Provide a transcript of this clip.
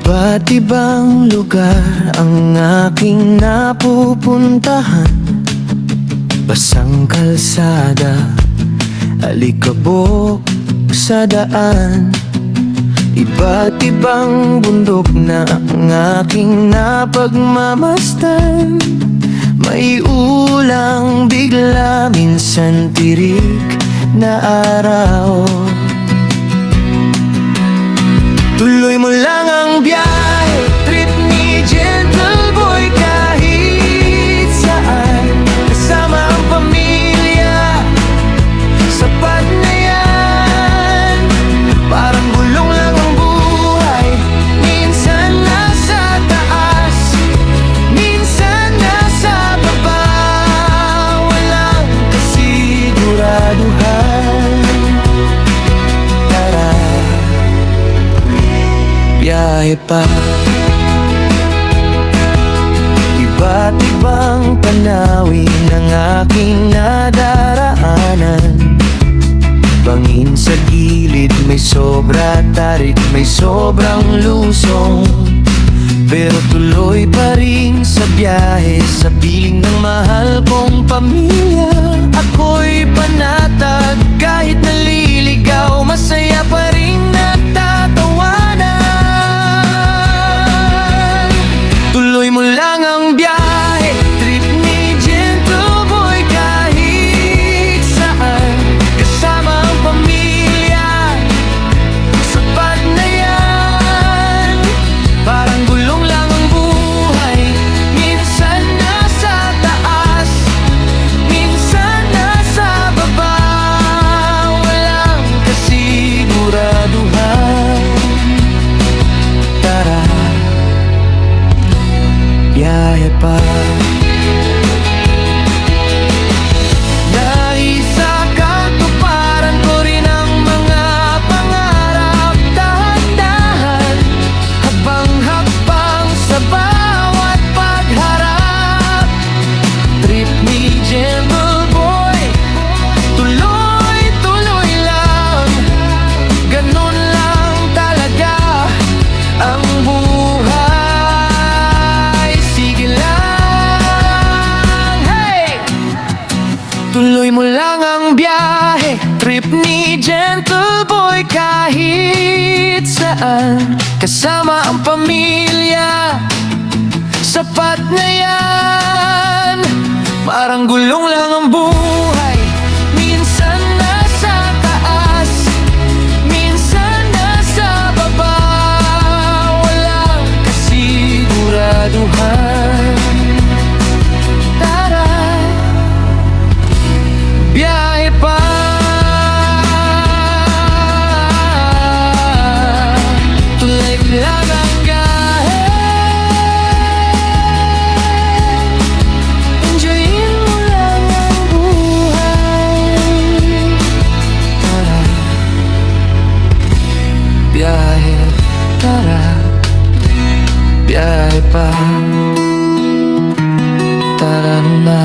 Iba't ibang lugar ang aking napupuntahan. Basang kalsada, alikabok sa daan. Iba't ibang bundok na ang aking napagmamasdan. May ulang bigla, minsan tirik na araw. Tuloy mo lang ang biyahe, trip ni Gentle Boy kahit saan. Kasama ang pamilya, sapat na yan. Parang gulong lang ang buhay, minsan nasa taas, minsan nasa baba. Walang kasiguraduhan. Tara, biyahe pa. Iba't ibang tanawin ang aking nadaraanan. Bangin sa gilid, may sobra tarik, may sobrang lusong. Pero tuloy pa rin sa biyahe, sa piling ng mahal kong pamilya. Ako'y panatag, kahit naliligaw, masaya pa rin nagtatawanan. Tuloy mo lang ang biyahe, trip ni Gentle Boy kahit saan. Kasama ang pamilya, sapat na yan. Parang gulong lang ang buhay, minsan nasa taas, minsan nasa baba. Walang kasiguraduhan. Tara, biyahe pa. Naisakatuparan ko rin ang mga pangarap, dahan-dahan, habang-habang sa bawat pagharap. Trip ni Gentle Boy, tuloy-tuloy lang. Ganun lang talaga ang buhay. Sige lang, hey! Tuloy mo lang ang biyahe, trip ni Gentle Boy kahit saan. Kasama ang pamilya, sapat na yan. Parang gulong lang ang buhay, minsan nasa taas, minsan nasa baba. Walang kasiguraduhan. Tara, biyahe pa. Tuloy lang ang biyahe, enjoyin mo lang ang buhay. Tara, biyahe, tara, biyahe pa. Tara na.